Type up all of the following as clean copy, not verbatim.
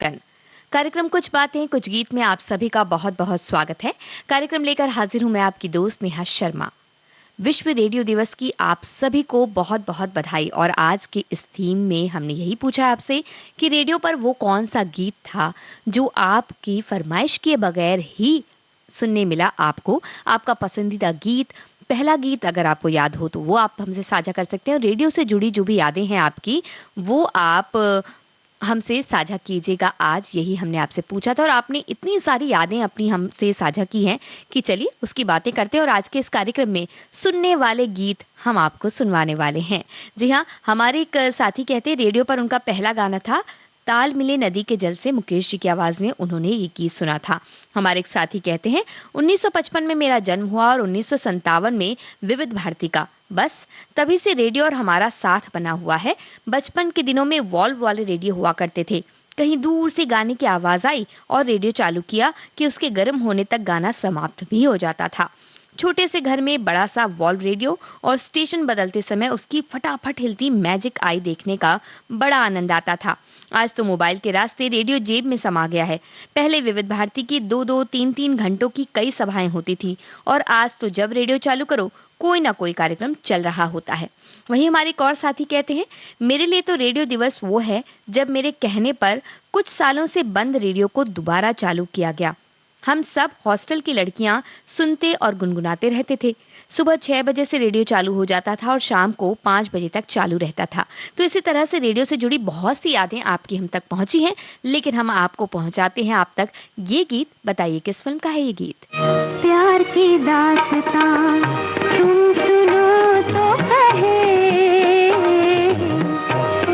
धड़कन। कार्यक्रम कुछ बातें कुछ गीत में आप सभी का बहुत बहुत स्वागत है। कार्यक्रम लेकर हाजिर हूं मैं आपकी दोस्त नेहा शर्मा। विश्व रेडियो दिवस की आप सभी को बहुत बहुत बधाई। और आज के इस थीम में हमने यही पूछा आपसे कि रेडियो पर वो कौन सा गीत था जो आपकी फरमाइश किए बगैर ही सुनने मिला आपको। आपका पसंदीदा गीत, पहला गीत अगर आपको याद हो तो वो आप हमसे साझा कर सकते हैं। रेडियो से जुड़ी जो भी यादें हैं आपकी, वो आप हमसे साझा कीजिएगा। आज यही हमने आपसे पूछा था और आपने इतनी सारी यादें अपनी हमसे साझा की हैं कि चलिए उसकी बातें करते हैं। और आज के इस कार्यक्रम में सुनने वाले गीत हम आपको सुनवाने वाले हैं। जी हाँ, हमारे एक साथी कहते हैं रेडियो पर उनका पहला गाना था ताल मिले नदी के जल से। मुकेश जी की आवाज में उन्होंने ये गीत सुना था। हमारे एक साथी कहते हैं 1955 में मेरा जन्म हुआ और 1957 में विविध भारती का। बस तभी से रेडियो और हमारा साथ बना हुआ है। बचपन के दिनों में वॉल्व वाले रेडियो हुआ करते थे। कहीं दूर से गाने की आवाज आई और रेडियो चालू किया कि उसके गर्म होने तक गाना समाप्त भी हो जाता था। छोटे से घर में बड़ा सा वॉल्व रेडियो और स्टेशन बदलते समय उसकी फटाफट हिलती मैजिक आई देखने का बड़ा आनंद आता था। आज तो मोबाइल के रास्ते रेडियो जेब में समा गया है। पहले विविध भारती की 2-2, 3-3 घंटों की कई सभाएं होती थी और आज तो जब रेडियो चालू करो कोई ना कोई कार्यक्रम चल रहा होता है। वहीं हमारे एक और साथी कहते हैं मेरे लिए तो रेडियो दिवस वो है जब मेरे कहने पर कुछ सालों से बंद रेडियो को दोबारा चालू किया गया। हम सब हॉस्टल की लड़कियां सुनते और गुनगुनाते रहते थे। सुबह 6 बजे से रेडियो चालू हो जाता था और शाम को 5 बजे तक चालू रहता था। तो इसी तरह से रेडियो से जुड़ी बहुत सी यादें आपकी हम तक पहुंची हैं, लेकिन हम आपको पहुंचाते हैं आप तक ये गीत। बताइए किस फिल्म का है ये गीत? प्यार की दास्तां तुम सुनो तो कहे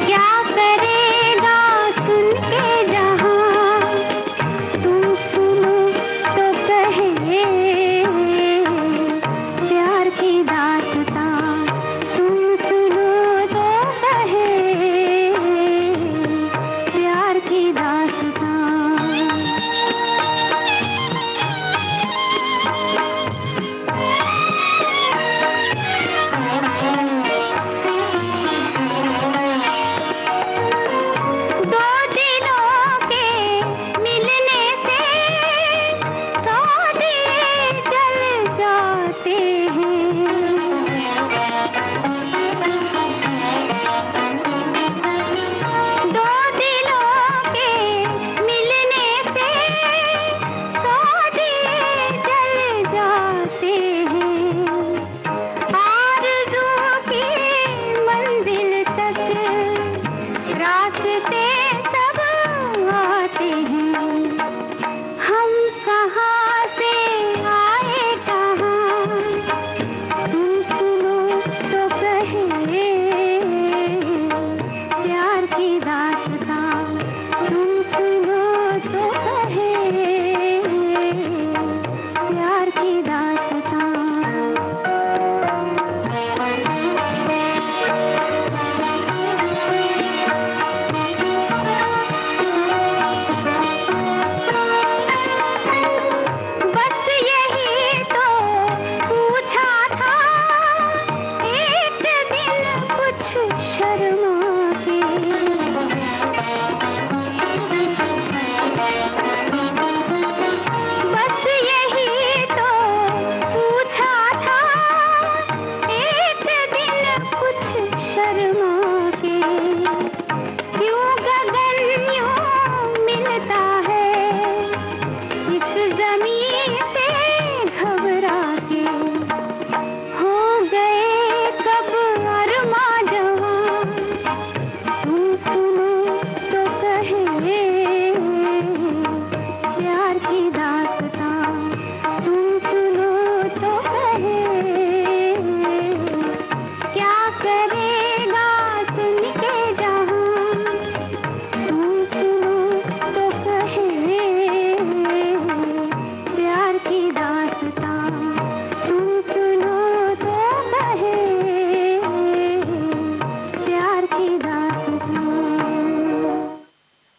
क्या करेगा सुन के जहां, तुम सुनो तो कहे प्यार की दास्तां तुम सुनो तो कहे प्यार की दास्तां।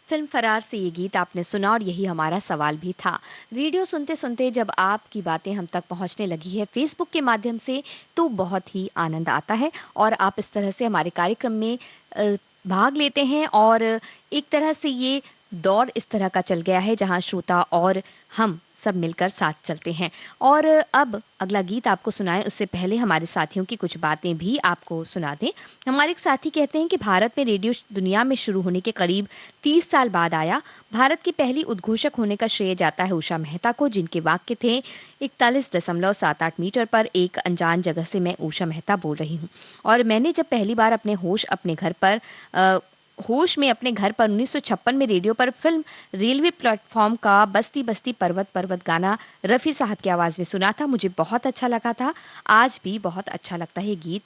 फिल्म फरार से ये गीत आपने सुना और यही हमारा सवाल भी था। रेडियो सुनते सुनते जब आपकी बातें हम तक पहुंचने लगी है फेसबुक के माध्यम से, तो बहुत ही आनंद आता है और आप इस तरह से हमारे कार्यक्रम में भाग लेते हैं और एक तरह से ये दौर इस तरह का चल गया है जहां श्रोता और हम सब मिलकर साथ चलते हैं। और अब अगला गीत आपको सुनाएं उससे पहले हमारे साथियों की कुछ बातें भी आपको सुना दें। हमारे एक साथी कहते हैं कि भारत में रेडियो दुनिया में शुरू होने के करीब 30 साल बाद आया। भारत की पहली उद्घोषक होने का श्रेय जाता है उषा मेहता को, जिनके वाक्य थे 41.78 मीटर पर एक अनजान जगह से मैं उषा मेहता बोल रही हूँ। और मैंने जब पहली बार होश में अपने घर पर 1956 में रेडियो पर फिल्म रेलवे प्लेटफॉर्म का बस्ती बस्ती पर्वत पर्वत गाना रफी साहब की आवाज में सुना था, मुझे बहुत अच्छा लगा था। आज भी बहुत अच्छा लगता है गीत।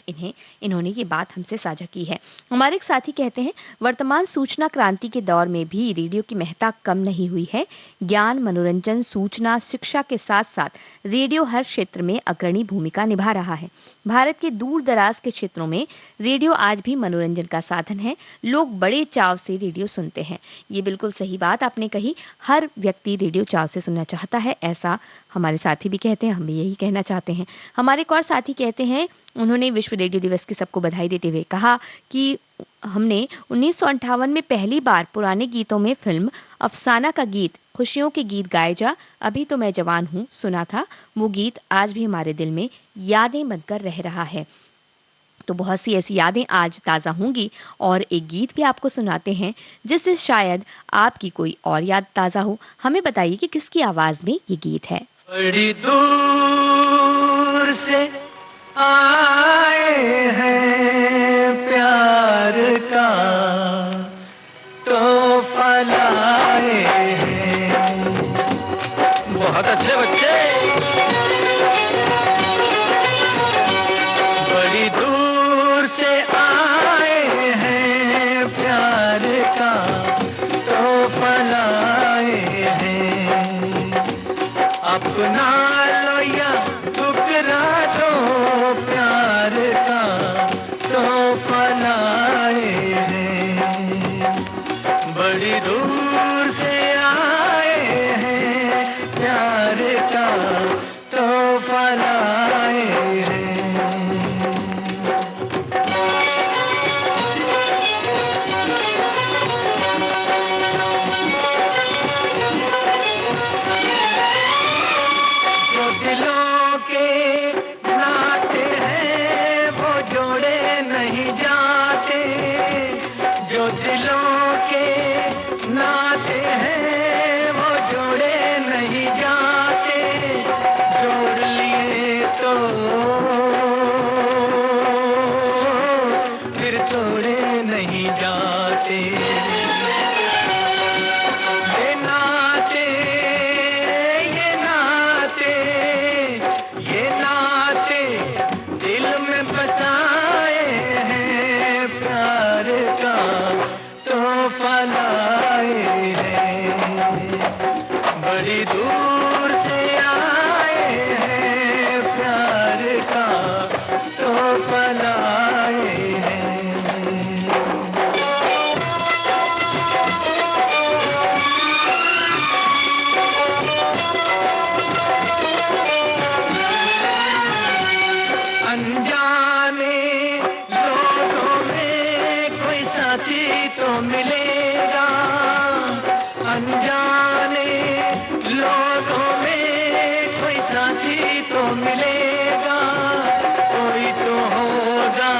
इन्होंने ये बात हमसे साझा की है। हमारे एक साथी कहते हैं वर्तमान सूचना क्रांति के दौर में भी रेडियो की महत्ता कम नहीं हुई है। ज्ञान, मनोरंजन, सूचना, शिक्षा के साथ साथ रेडियो हर क्षेत्र में अग्रणी भूमिका निभा रहा है। भारत के दूर दराज के क्षेत्रों में रेडियो आज भी मनोरंजन का साधन है। लोग बड़े चाव से रेडियो सुनते हैं। ये बिल्कुल सही बात आपने कही। हर व्यक्ति रेडियो चाव से सुनना चाहता है, ऐसा हमारे साथी भी कहते हैं, हम भी यही कहना चाहते हैं। हमारे एक और साथी कहते हैं, उन्होंने विश्व रेडियो दिवस की सबको बधाई देते हुए कहा कि हमने 1958 में पहली बार पुराने गीतों में फिल्म अफसाना का गीत खुशियों के गीत गाए जा अभी तो मैं जवान हूँ सुना था। वो गीत आज भी हमारे दिल में यादें बनकर रह रहा है। तो बहुत सी ऐसी यादें आज ताज़ा होंगी और एक गीत भी आपको सुनाते हैं जिससे शायद आपकी कोई और याद ताज़ा हो। हमें बताइए कि किसकी आवाज़ में ये गीत है। बड़ी दूर से आए हैं प्यार का तोहफा लाए हैं। बहुत अच्छे बच्चे। बड़ी दूर से आए हैं प्यार का तोहफा लाए हैं। अपना लो या ठुकरा दो प्यार का तोहफा लाए हैं। बड़ी दूर से आए हैं प्यार का तोहफा लाए हैं। बड़ी दूर से आए हैं प्यार का तोहफा लाए हैं। अनजाने लोगों में कोई साथी तो मिलेगा। अनजाने लोगों में कोई साथी तो मिलेगा। कोई तो होगा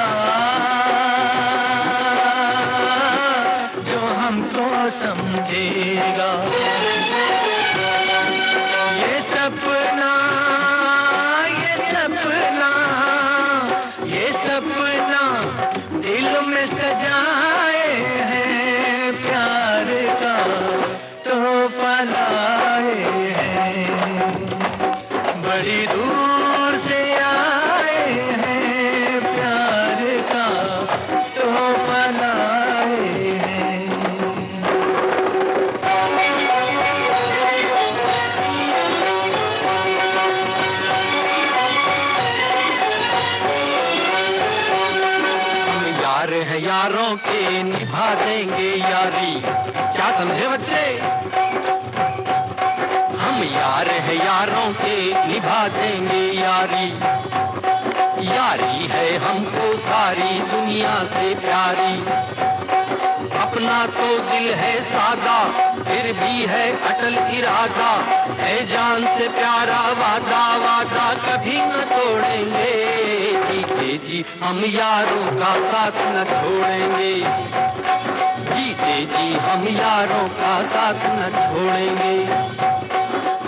जो हमको समझेगा। ये सपना ये सपना ये सपना दिल में सजाए हैं प्यार का तोहफा लाए हैं। बड़ी दूर से आए हैं प्यार का तोहफा लाए हैं। हम यार हैं यारों के निभा देंगे यारी। क्या समझे बच्चे? हम यार हैं यारों के निभा देंगे यारी। यारी है हमको सारी दुनिया से प्यारी। अपना तो दिल है सादा, फिर भी है अटल इरादा, है जान से प्यारा वादा, वादा कभी न तोड़ेंगे। जीते जी हम यारों का साथ न छोड़ेंगे, जीते जी हम यारों का साथ न छोड़ेंगे।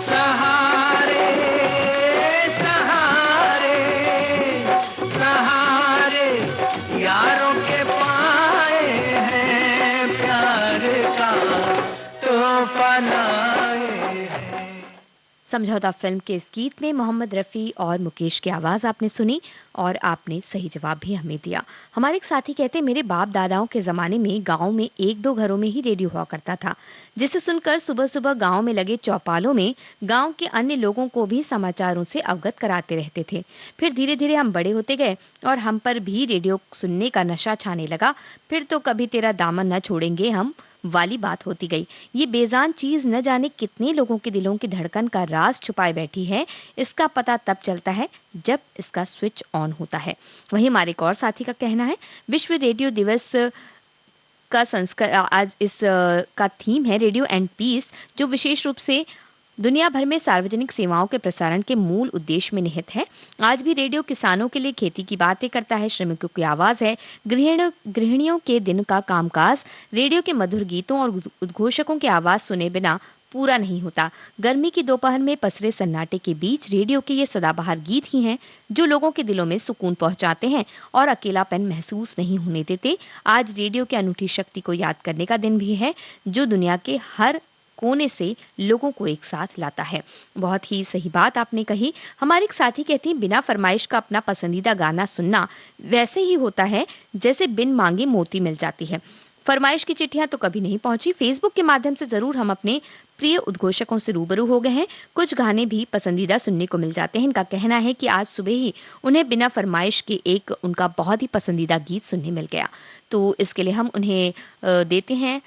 सहारे सहारे सहारे यारों के पाए हैं, प्यार का तूफान आए हैं। समझौता फिल्म के इस गीत में मोहम्मद रफ़ी और मुकेश की आवाज़ आपने सुनी और आपने सही जवाब भी हमें दिया। हमारे एक साथी कहते हैं, मेरे बाप दादाओं के ज़माने में गांव में एक दो घरों में ही रेडियो हुआ करता था, जिसे सुनकर सुबह सुबह गांव में लगे चौपालों में गांव के अन्य लोगों को भी समाचारों से अवगत कराते रहते थे। फिर धीरे धीरे हम बड़े होते गए और हम पर भी रेडियो सुनने का नशा छाने लगा। फिर तो कभी तेरा दामन न छोड़ेंगे हम वाली बात होती गई। ये बेजान चीज न जाने कितने लोगों के दिलों की धड़कन का राज छुपाए बैठी है, इसका पता तब चलता है जब इसका स्विच ऑन होता है। वहीं हमारे एक और साथी का कहना है, विश्व रेडियो दिवस का संस्कार आज इस का थीम है रेडियो एंड पीस, जो विशेष रूप से दुनिया भर में सार्वजनिक सेवाओं के प्रसारण के मूल उद्देश्य में निहित है। आज भी रेडियो किसानों के लिए खेती की बातें करता है, श्रमिकों की आवाज है, गृहिणियों के दिन का कामकाज। रेडियो के मधुर गीतों और उद्घोषकों की आवाज सुने बिना पूरा नहीं होता। गर्मी की दोपहर में पसरे सन्नाटे के बीच रेडियो के ये सदाबहार गीत ही हैं जो लोगों के दिलों में सुकून पहुंचाते हैं और अकेलापन महसूस नहीं होने देते। आज रेडियो की अनूठी शक्ति को याद करने का दिन भी है, जो दुनिया के हर कोने से लोगों को एक साथ लाता है। बहुत ही सही बात आपने कही। हमारे एक साथी कहती हैं, बिना फरमाइश का अपना पसंदीदा गाना सुनना वैसे ही होता है जैसे बिन मांगे मोती मिल जाती है। फरमाइश की चिट्ठियां तो कभी नहीं पहुंची, फेसबुक के माध्यम से जरूर हम अपने प्रिय उद्घोषकों से रूबरू हो गए हैं। कुछ गाने भी पसंदीदा सुनने को मिल जाते हैं। इनका कहना है कि आज सुबह ही उन्हें बिना फरमाइश के एक उनका बहुत ही पसंदीदा गीत सुनने मिल गया, तो इसके लिए हम उन्हें देते हैं।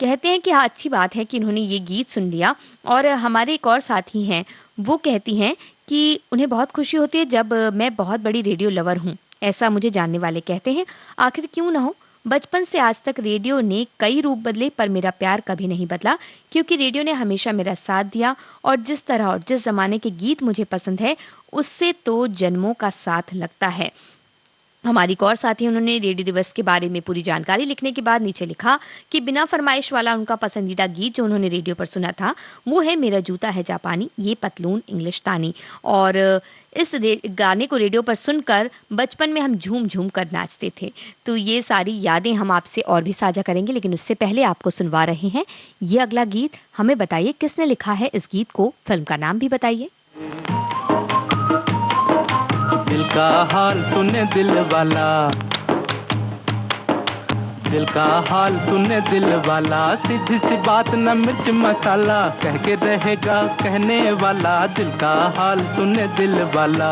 कहते हैं कि हाँ, अच्छी बात है कि उन्होंने ये गीत सुन लिया। और हमारे एक और साथी हैं, वो कहती हैं कि उन्हें बहुत खुशी होती है जब मैं बहुत बड़ी रेडियो लवर हूँ, ऐसा मुझे जानने वाले कहते हैं। आखिर क्यों ना हो, बचपन से आज तक रेडियो ने कई रूप बदले पर मेरा प्यार कभी नहीं बदला, क्योंकि रेडियो ने हमेशा मेरा साथ दिया और जिस तरह और जिस जमाने के गीत मुझे पसंद है उससे तो जन्मों का साथ लगता है। हमारी एक और साथी, उन्होंने रेडियो दिवस के बारे में पूरी जानकारी लिखने के बाद नीचे लिखा कि बिना फरमाइश वाला उनका पसंदीदा गीत जो उन्होंने रेडियो पर सुना था वो है मेरा जूता है जापानी, ये पतलून इंग्लिशतानी। और इस गाने को रेडियो पर सुनकर बचपन में हम झूम झूम कर नाचते थे। तो ये सारी यादें हम आपसे और भी साझा करेंगे, लेकिन उससे पहले आपको सुनवा रहे हैं ये अगला गीत। हमें बताइए किसने लिखा है इस गीत को, फिल्म का नाम भी बताइए। दिल का हाल सुने दिल वाला, दिल का हाल सुने दिल वाला, सीधी सी बात न मिर्च मसाला, कह के रहेगा कहने वाला, दिल का हाल सुने दिल वाला।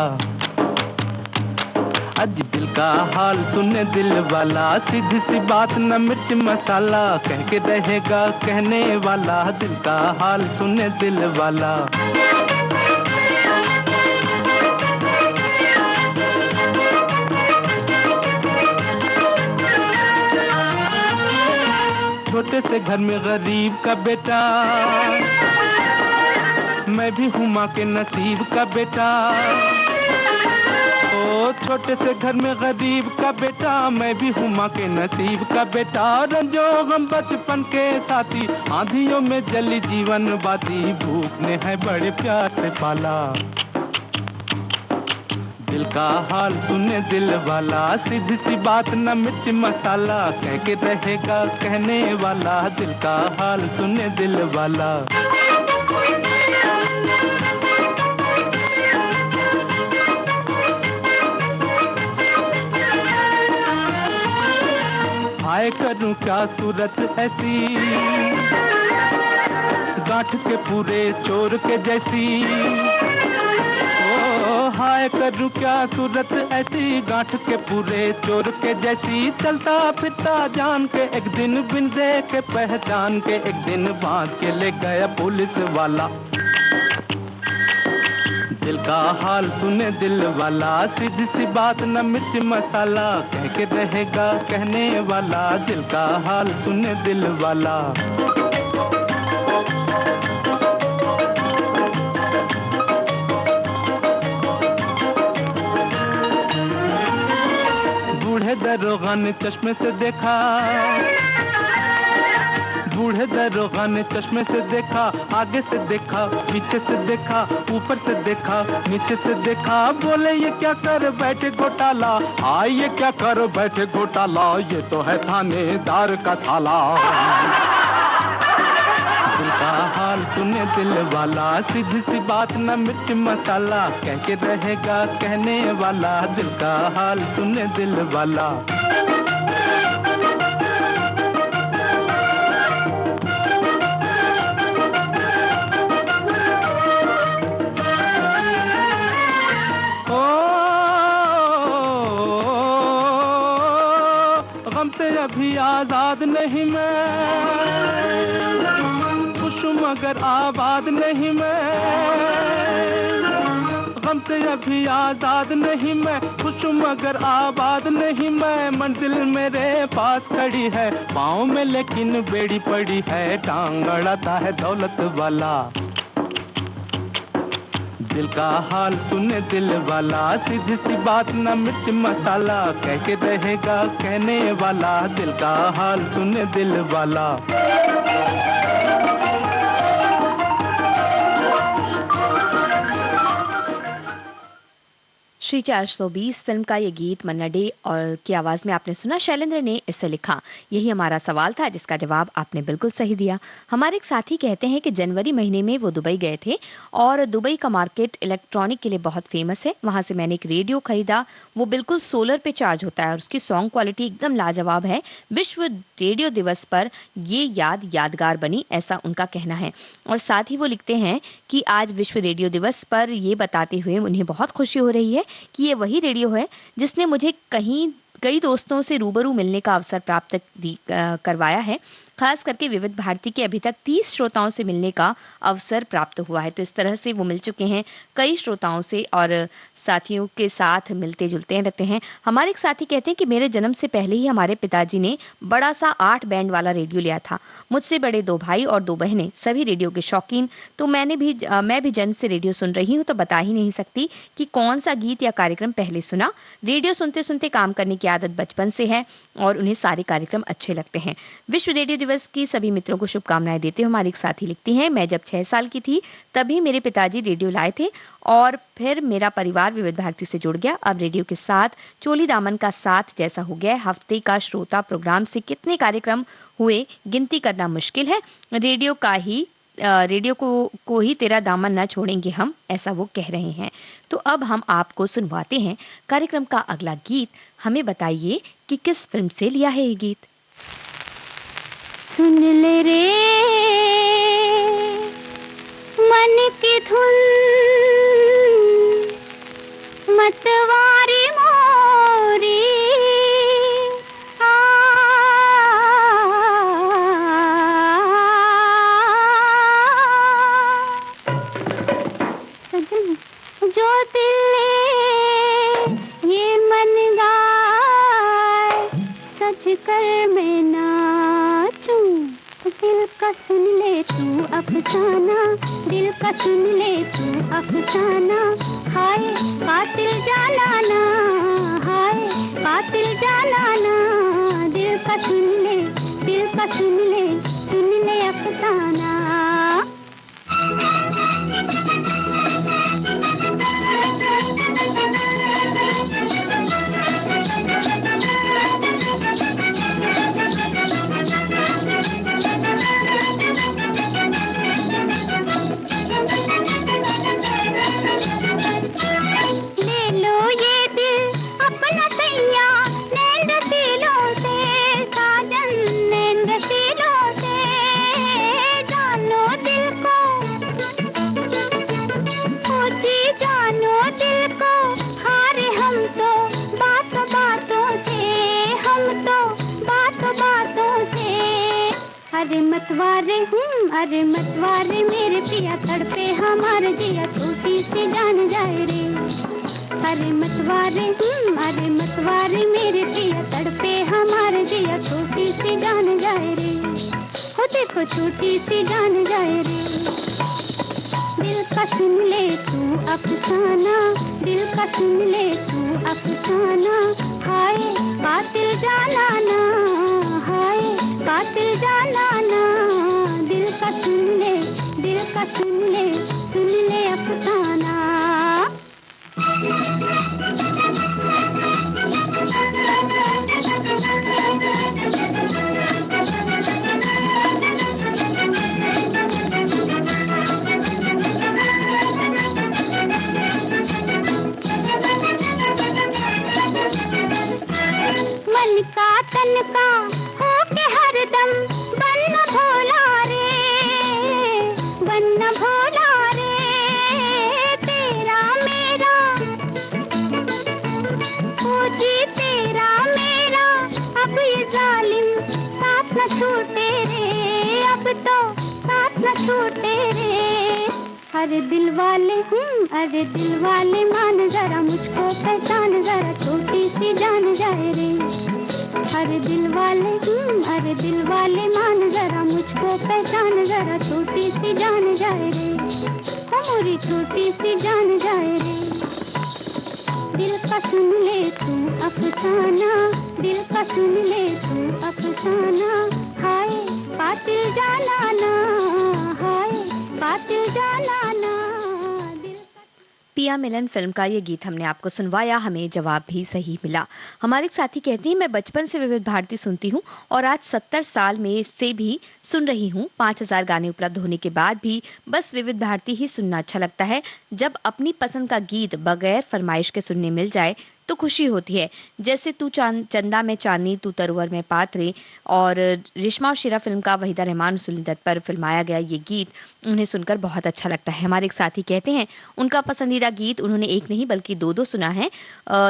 आज दिल का हाल सुने दिल वाला, सीधी सी बात न मिर्च मसाला, कह के रहेगा कहने वाला, दिल का हाल सुने दिल वाला। छोटे से घर में गरीब का बेटा, मैं भी हूँ माँ के नसीब का बेटा। ओ छोटे से घर में गरीब का बेटा, मैं भी हूँ माँ के नसीब का बेटा। रंजो हम बचपन के साथी, आंधियों में जली जीवन बाती, भूख ने है बड़े प्यार से पाला। दिल का हाल सुने दिल वाला, सीधी सी बात न मिर्च मसाला, कह के रहेगा कहने वाला, दिल का हाल सुने दिल वाला। हाय करूं क्या सूरत ऐसी, गांठ के पूरे चोर के जैसी। हाय करूं क्या सूरत ऐसी, गांठ के पूरे चोर के जैसी। चलता फिरता जान के एक दिन, बिन देखे पहचान के एक दिन, बांध के ले गया पुलिस वाला। दिल का हाल सुने दिल वाला, सीधी सी बात न मिर्च मसाला, कह के रहेगा कहने वाला, दिल का हाल सुने दिल वाला। बूढ़े दरोगा ने चश्मे से देखा, बूढ़े दरोगा ने चश्मे से देखा, आगे से देखा, पीछे से देखा, ऊपर से देखा, नीचे से देखा, बोले ये क्या कर बैठे घोटाला, ये क्या कर बैठे घोटाला, ये तो है थानेदार का साला। दिल का हाल सुने दिल वाला, सीधी सी बात न मिर्च मसाला, कह के रहेगा कहने वाला, दिल का हाल सुने दिल वाला। गम से अभी आजाद नहीं मैं, खुश मगर आबाद नहीं मैं, गम से अभी आजाद नहीं मैं, खुश मगर आबाद नहीं मैं, मंजिल मेरे पास खड़ी है, पाँव में लेकिन बेड़ी पड़ी है, टांग अड़ाता है दौलत वाला। दिल का हाल सुने दिल वाला, सीधी सी बात न मिर्च मसाला, कह के रहेगा कहने वाला, दिल का हाल सुने दिल वाला। श्री 420 फिल्म का ये गीत मन्ना डे और की आवाज में आपने सुना, शैलेंद्र ने इसे लिखा। यही हमारा सवाल था जिसका जवाब आपने बिल्कुल सही दिया। हमारे एक साथी कहते हैं कि जनवरी महीने में वो दुबई गए थे और दुबई का मार्केट इलेक्ट्रॉनिक के लिए बहुत फेमस है। वहां से मैंने एक रेडियो खरीदा, वो बिल्कुल सोलर पे चार्ज होता है और उसकी सॉन्ग क्वालिटी एकदम लाजवाब है। विश्व रेडियो दिवस पर ये याद यादगार बनी, ऐसा उनका कहना है। और साथ ही वो लिखते हैं कि आज विश्व रेडियो दिवस पर ये बताते हुए उन्हें बहुत खुशी हो रही है कि ये वही रेडियो है जिसने मुझे कई दोस्तों से रूबरू मिलने का अवसर प्राप्त करवाया है। खास करके विविध भारती के अभी तक 30 श्रोताओं से मिलने का अवसर प्राप्त हुआ है। तो इस तरह से वो मिल चुके हैं कई श्रोताओं से और साथियों के साथ मिलते जुलते रहते हैं। हमारे एक साथी कहते हैं कि मेरे जन्म से पहले ही हमारे पिताजी ने बड़ा सा 8 बैंड वाला रेडियो लिया था। मुझसे बड़े 2 भाई और 2 बहनें, सभी रेडियो के शौकीन। तो मैं भी जन्म से रेडियो सुन रही हूँ, तो बता ही नहीं सकती कि कौन सा गीत या कार्यक्रम पहले सुना। रेडियो सुनते सुनते काम करने की आदत बचपन से है और उन्हें सारे कार्यक्रम अच्छे लगते हैं। विश्व रेडियो दिवस की सभी मित्रों को शुभकामनाएं देते हुए हमारी एक साथी लिखती हैं, मैं जब 6 साल की थी तभी मेरे पिताजी रेडियो लाए थे और फिर मेरा परिवार विविध भारती से जुड़ गया। अब रेडियो के साथ चोली दामन का साथ जैसा हो गया। हफ्ते का श्रोता प्रोग्राम से कितने कार्यक्रम हुए गिनती करना मुश्किल है। रेडियो को ही तेरा दामन न छोड़ेंगे हम, ऐसा वो कह रहे हैं। तो अब हम आपको सुनवाते हैं कार्यक्रम का अगला गीत। हमें बताइए कि किस फिल्म से लिया है ये गीत। सुन ले रे मन की धुन, मतवारी मोरी सजन जो दिल ये मन गाए, सच कर मैं नाचूं, दिल का सुन ले तू अफसाना, दिल का सुन ले तू अफसाना। हाय कातिल जालाना, हाय कातिल जालाना, दिल का सुन ले, दिल का सुन ले अफसाना। अरे मतवारे मेरे पिया तड़पे हमारे जिया छोटी सी जान जाए रे। अरे मतवारे मेरे पिया तड़पे हमारे जिया छोटी सी जान जाए रे। हो देखो छोटी सी जान जाए रे। दिल का सुन ले तू अफसाना, दिल का सुन ले तू अफसाना। हाय कातिल जानाना, हाय कातिल जानाना। दिल का सुन ले, दिल का सुन ले अफसाना। मन का तन का हो के हरदम बनना भोला रे, बनना भोला रे। तेरा मेरा ओ जी तेरा मेरा, अब ये जालिम साथ न छूटे रे, अब तो साथ न छूटे रे। अरे दिल वाले मान जरा मुझको पहचान जरा छोटी सी जान जाए रे। अरे दिल वाले मान जरा मुझको पहचान जरा छोटी सी जान जाए रे। हमारी छोटी सी जान जाए रे। दिल का सुन ले तू अफसाना, दिल का सुन ले तू अफसाना। हाय कातिल जानाना, हाय कातिल जानाना। पिया मिलन फिल्म का ये गीत हमने आपको सुनवाया, हमें जवाब भी सही मिला। हमारे एक साथी कहती हैं, मैं बचपन से विविध भारती सुनती हूँ और आज 70 साल में से भी सुन रही हूँ। 5000 गाने उपलब्ध होने के बाद भी बस विविध भारती ही सुनना अच्छा लगता है। जब अपनी पसंद का गीत बगैर फरमाइश के सुनने मिल जाए तो खुशी होती है। जैसे तू चंदा में चांदनी, तू तरुवर में पात्रे और रेशमा और शीरा फिल्म का वहीदा रहमान और सुनील दत्त पर फिल्माया गया ये गीत उन्हें सुनकर बहुत अच्छा लगता है। हमारे एक साथी कहते हैं उनका पसंदीदा गीत उन्होंने एक नहीं बल्कि दो सुना है।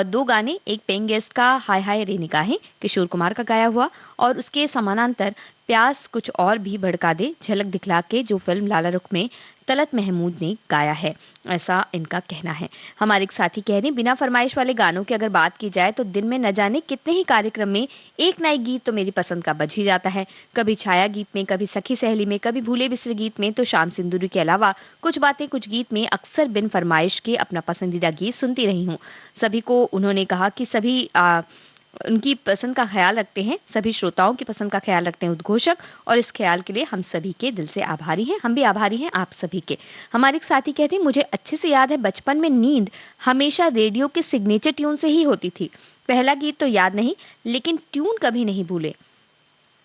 2 गाने, एक पेइंग गेस्ट का हाय हाय रे निगाहें किशोर कुमार का गाया हुआ और उसके समानांतर प्यास कुछ और भी भड़का दे झलक दिखला के, जो फिल्म लाला रुख में तलत महमूद ने गाया है, ऐसा इनका कहना है। हमारे एक साथी कह रहे हैं बिना फरमाइश वाले गानों की अगर बात की जाए तो दिन में न जाने कितने ही कार्यक्रम में एक ना एक गीत तो मेरी पसंद का बज ही जाता है। कभी छाया गीत में, कभी सखी सहेली में, कभी भूले बिसरे गीत में, तो शाम सिंदूरी के अलावा कुछ बातें कुछ गीत में अक्सर बिन फरमाइश के अपना पसंदीदा गीत सुनती रही हूँ। सभी को उन्होंने कहा कि सभी उनकी पसंद का ख्याल रखते हैं, सभी श्रोताओं की पसंद का ख्याल रखते हैं उद्घोषक, और इस ख्याल के लिए हम सभी के दिल से आभारी हैं। हम भी आभारी हैं आप सभी के। हमारे एक साथी कहते हैं मुझे अच्छे से याद है बचपन में नींद हमेशा रेडियो के सिग्नेचर ट्यून से ही होती थी। पहला गीत तो याद नहीं लेकिन ट्यून कभी नहीं भूले।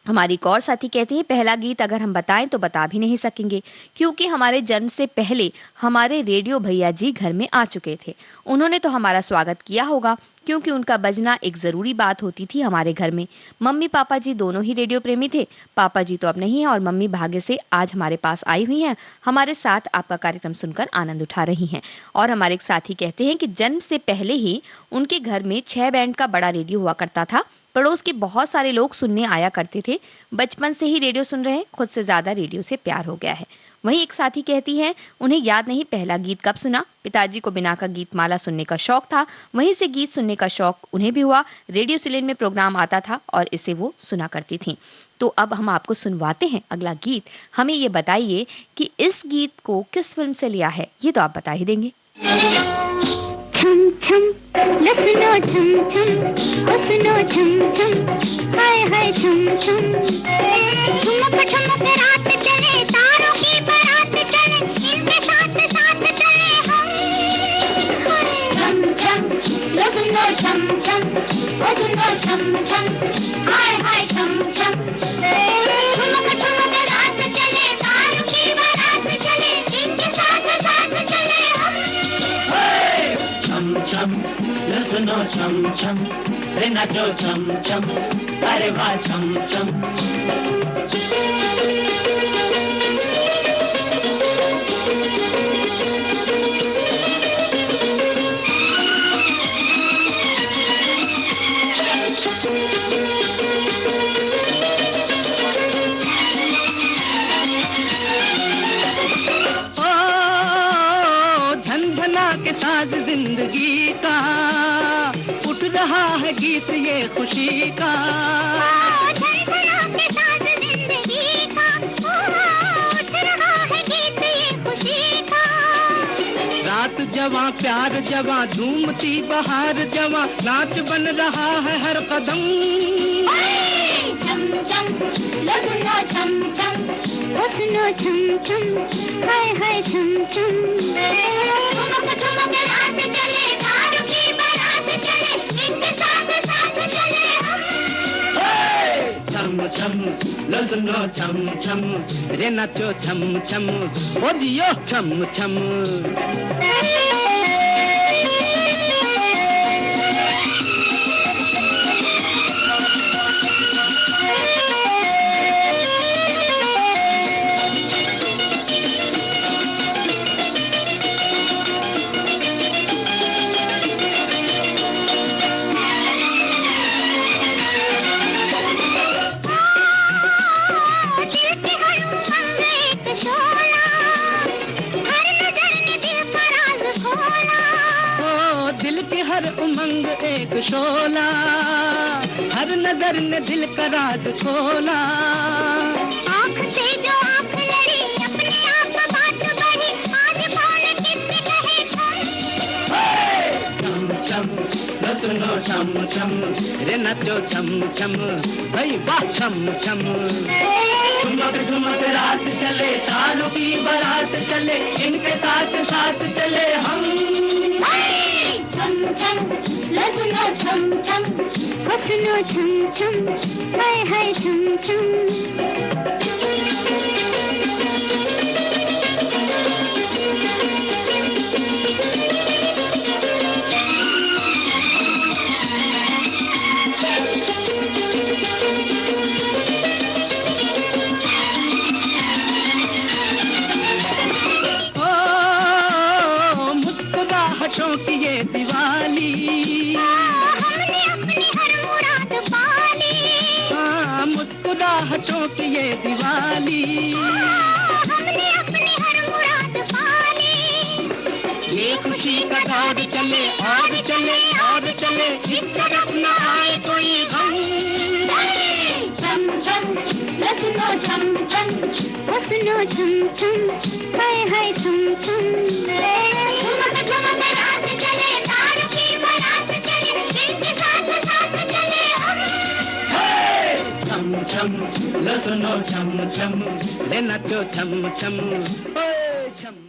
हमारी एक और साथी कहती है पहला गीत अगर हम बताएं तो बता भी नहीं सकेंगे, क्योंकि हमारे जन्म से पहले हमारे रेडियो भैया जी घर में आ चुके थे। उन्होंने तो हमारा स्वागत किया होगा, क्योंकि उनका बजना एक जरूरी बात होती थी हमारे घर में। मम्मी पापा जी दोनों ही रेडियो प्रेमी थे। पापा जी तो अब नहीं है और मम्मी भाग्य से आज हमारे पास आई हुई हैं, हमारे साथ आपका कार्यक्रम सुनकर आनंद उठा रही हैं। और हमारे एक साथी कहते हैं कि जन्म से पहले ही उनके घर में 6 बैंड का बड़ा रेडियो हुआ करता था। पड़ोस के बहुत सारे लोग सुनने आया करते थे। बचपन से ही रेडियो सुन रहे हैं, खुद से ज्यादा रेडियो से प्यार हो गया है। वहीं एक साथी कहती हैं उन्हें याद नहीं पहला गीत कब सुना। पिताजी को बिना का गीत माला सुनने का शौक था, वहीं से गीत सुनने का शौक उन्हें भी हुआ। रेडियो सिलेन में प्रोग्राम आता था और इसे वो सुना करती थी। तो अब हम आपको सुनवाते हैं अगला गीत। हमें ये बताइए कि इस गीत को किस फिल्म से लिया है, ये तो आप बता ही देंगे। छम छम लसनो छम छम हसनो छम छम हाय हाय छम छम ठुमक ठुमक रात चले तारों की बारात चले इनके साथ साथ चले हम छम छम लसनो छम छम हसनो छम छम हाय हाय छम छम ठुमक ठुमक रात चले तारों की बारात चले इनके साथ साथ चले हम छम छम सुनो छम छम रे नाचो छम छम अरे वाह छम छम। के साज जिंदगी का, उठ रहा है गीत ये खुशी का। झनझना के साज जिंदगी का, उठ रहा है गीत ये खुशी का। रात जवां प्यार जवां, झूमती बहार जवां, नाच बन रहा है हर कदम। छम छम लगना छम छम, ओ सुनो छम छम, हाय हाय छम छम। ठुमक ठुमक रात चले, तारों की बारात चले, इनके साथ साथ चले हम। छम छम ललनो छम छम, रे नाचो छम छम, ओ जियो छम छम। हर उमंग एक शोला, हर नजर ने दिल का राज खोला। आँख से जो आँख लड़ी, अपने आप बात बढ़ी, आज कौन किससे कहे छम छम ललनो छम छम, रे नाचो छम छम, भाई वाह छम छम। ठुमक ठुमक रात चले, तारों की बारात चले, इनके साथ साथ चले हम। छम छम लगना छम छम, ओ सुनो छम छम, हाय हाय छम छम। मुस्कुराहटों की ये दिवाली, हमने अपनी हर मुराद पाली। मुस्कुराहटों की ये दिवाली, हमने अपनी हर मुराद पाली। ये खुशी का दौर चले और चले और चले, इस तरफ न आए कोई गम। छम छम लसनो छम छम, ओ सुनो छम छम, हाय हाय छम छम। ठुमक ठुमक रात चले, तारों की बारात चले, इनके साथ साथ चले हम। छम छम लसनो छम छम, रे नाचो छम छम, ओए छम।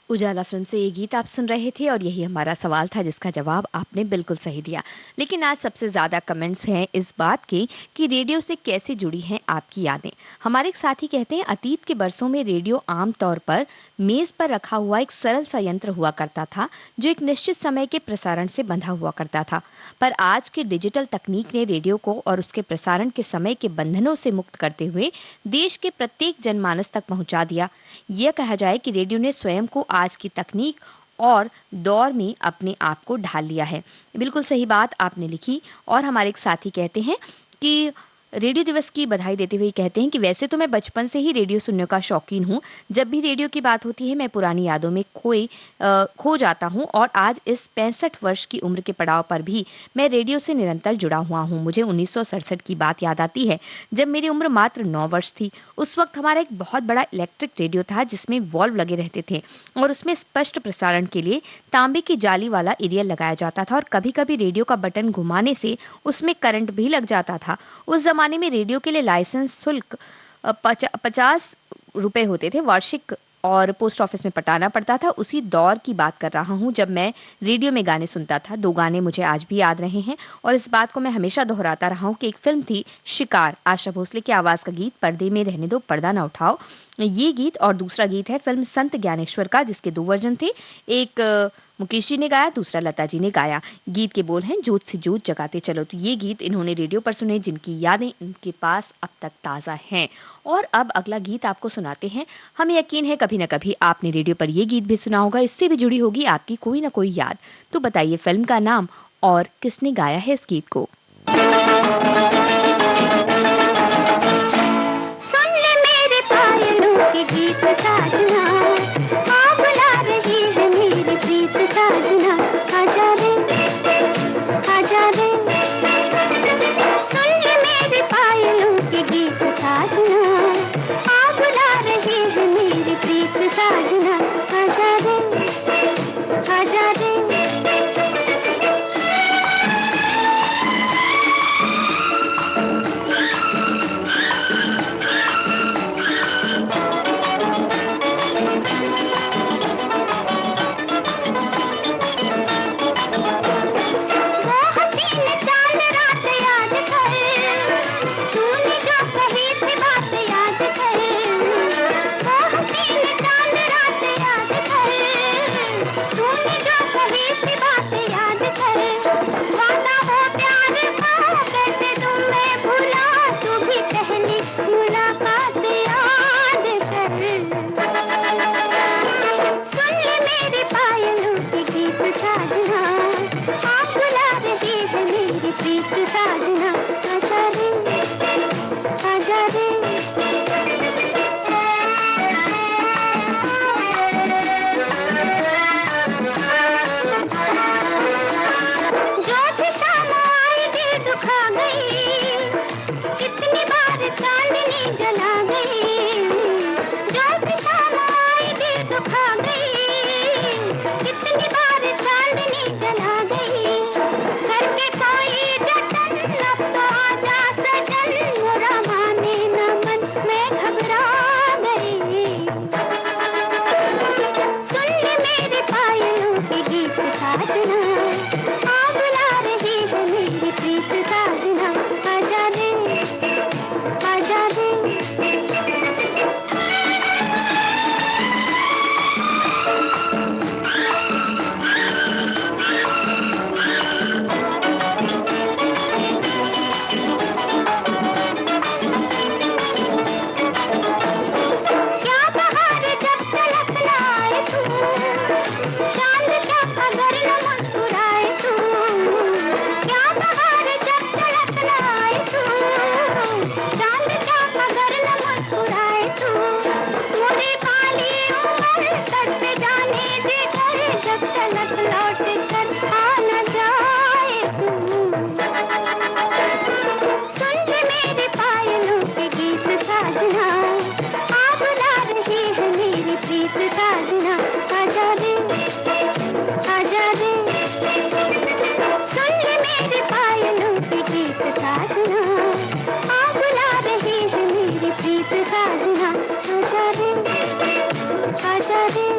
उजाला फिल्म से ये गीत आप सुन रहे थे और यही हमारा सवाल था जिसका जवाब आपने बिल्कुल सही दिया। लेकिन आज सबसे ज्यादा कमेंट्स हैं इस बात के कि रेडियो से कैसे जुड़ी हैं आपकी यादें। हमारे एक साथी कहते हैं अतीत के बरसों में रेडियो आमतौर पर मेज पर रखा हुआ एक सरल सा यंत्र हुआ करता था जो एक निश्चित समय के प्रसारण से बंधा हुआ करता था। पर आज की डिजिटल तकनीक ने रेडियो को और उसके प्रसारण के समय के बंधनों से मुक्त करते हुए देश के प्रत्येक जनमानस तक पहुंचा दिया। यह कहा जाए कि रेडियो ने स्वयं को आज की तकनीक और दौर में अपने आप को ढाल लिया है। बिल्कुल सही बात आपने लिखी। और हमारे एक साथी कहते हैं कि रेडियो दिवस की बधाई देते हुए कहते हैं कि वैसे तो मैं बचपन से ही रेडियो सुनने का शौकीन हूँ। जब भी रेडियो की बात होती है मैं पुरानी यादों में खो जाता हूँ और आज इस 65 वर्ष की उम्र के पड़ाव पर भी मैं रेडियो से निरंतर जुड़ा हुआ हूँ। मुझे 1967 की बात याद आती है जब मेरी उम्र मात्र 9 वर्ष थी। उस वक्त हमारा एक बहुत बड़ा इलेक्ट्रिक रेडियो था जिसमें वॉल्व लगे रहते थे और उसमें स्पष्ट प्रसारण के लिए तांबे की जाली वाला एरियल लगाया जाता था और कभी कभी रेडियो का बटन घुमाने से उसमें करंट भी लग जाता था। उस जमाने में रेडियो के लिए लाइसेंस शुल्क 50 रुपए होते थे वार्षिक और पोस्ट ऑफिस में पटाना पड़ता था। उसी दौर की बात कर रहा हूँ जब मैं रेडियो में गाने सुनता था। 2 गाने मुझे आज भी याद रहे हैं और इस बात को मैं हमेशा दोहराता रहा हूँ कि एक फिल्म थी शिकार, आशा भोसले की आवाज का गीत पर्दे में रहने दो पर्दा ना उठाओ, ये गीत। और दूसरा गीत है फिल्म संत ज्ञानेश्वर का जिसके 2 वर्जन थे, एक मुकेश जी ने गाया, दूसरा लता जी ने गाया। गीत के बोल हैं जोत से जोत जगाते चलो। तो ये गीत इन्होंने रेडियो पर सुने जिनकी यादें इनके पास अब तक ताज़ा हैं। और अब अगला गीत आपको सुनाते हैं। हमें यकीन है कभी न कभी आपने रेडियो पर ये गीत भी सुना होगा, इससे भी जुड़ी होगी आपकी कोई ना कोई याद। तो बताइए फिल्म का नाम और किसने गाया है इस गीत को। सुन ले मेरे पायलों के गीत साजना, हाँ बुला रही है मेरी प्रीत साजना। बार चांदनी जला गई, जो भी शाम आई दिल दुखा गई, कितनी बार चांदनी जला गई, करके कोई जतन अब तो आजा सजन, मोरा माने न मन मैं घबरा गई। सुन ले मेरे पायलों के गीत साजना, आ बुला रही है मेरी प्रीत साजना, आजा रे आजा रे। क्या बहार जब तलक लाए तू, चांद जब अगर न मुस्कुराए तू, क्या बहार जब तलक लाए तू, चांद जब अगर न मुस्कुराए तू, मुझे काली उम्र तक जाने दे घर, जब तलक लौट कर आ न जाए तू। सुन ले मेरे पायलों के गीत साजना, आ बुला रही है मेरी प्रीत साजना, आजा रे आजा रे। सुन ले मेरे पायलों के गीत साजना, आ बुला रही है मेरी प्रीत साजना, आजा रे आजा रे।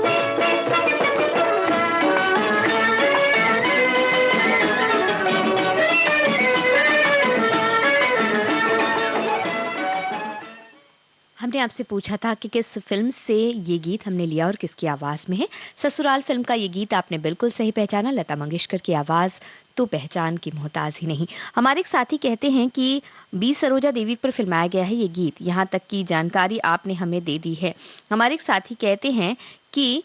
हमने आपसे पूछा था कि किस फिल्म से ये गीत हमने लिया और किसकी आवाज़ में है। ससुराल फिल्म का ये गीत आपने बिल्कुल सही पहचाना, लता मंगेशकर की आवाज़ तो पहचान की मोहताज ही नहीं। हमारे एक साथी कहते हैं कि बी सरोजा देवी पर फिल्माया गया है ये गीत, यहाँ तक की जानकारी आपने हमें दे दी है। हमारे एक साथी कहते हैं कि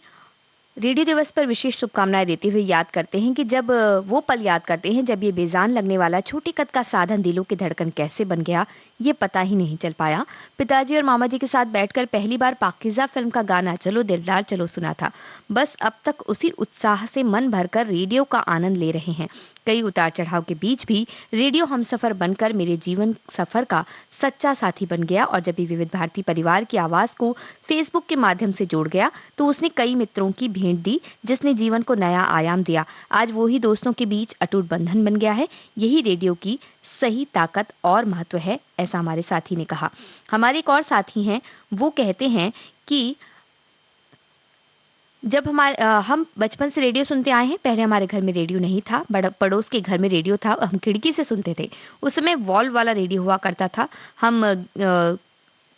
रेडियो दिवस पर विशेष शुभकामनाएं देते हुए याद करते हैं कि जब वो पल याद करते हैं जब ये बेजान लगने वाला छोटे कद का साधन दिलों की धड़कन कैसे बन गया, ये पता ही नहीं चल पाया। पिताजी और मामा जी के साथ बैठकर पहली बार पाकीज़ा फिल्म का गाना चलो दिलदार चलो सुना था। बस अब तक उसी उत्साह से मन भरकर रेडियो का आनंद ले रहे हैं। कई उतार चढ़ाव के बीच भी रेडियो हमसफर बनकर मेरे जीवन सफर का सच्चा साथी बन गया, और जब भी विविध भारती परिवार की आवाज को फेसबुक के माध्यम से जोड़ गया तो उसने कई मित्रों की भेंट दी जिसने जीवन को नया आयाम दिया। आज वो ही दोस्तों के बीच अटूट बंधन बन गया है। यही रेडियो की सही ताकत और महत्व है, ऐसा हमारे साथी ने कहा। हमारे एक और साथी हैं, वो कहते हैं कि जब हम बचपन से रेडियो सुनते आए हैं, पहले हमारे घर में रेडियो नहीं था, पड़ोस के घर में रेडियो था, हम खिड़की से सुनते थे। उस समय वॉल्व वाला रेडियो हुआ करता था, हम